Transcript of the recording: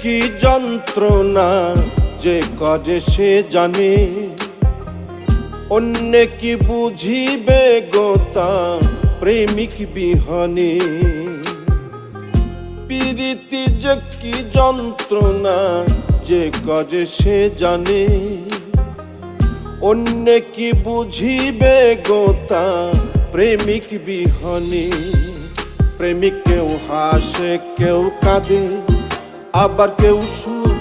কি যন্ত্রণা যে করে সে জানে, অন্য কি বুঝিবে গোতা প্রেমিক বিহনে। প্রীতি যে কি যন্ত্রণা যে করে সে জানে, অন্য কি বুঝিবে গোতা প্রেমিক বিহনে। প্রেমিক কেউ হাসে কেউ কাঁদে, আবার কেউ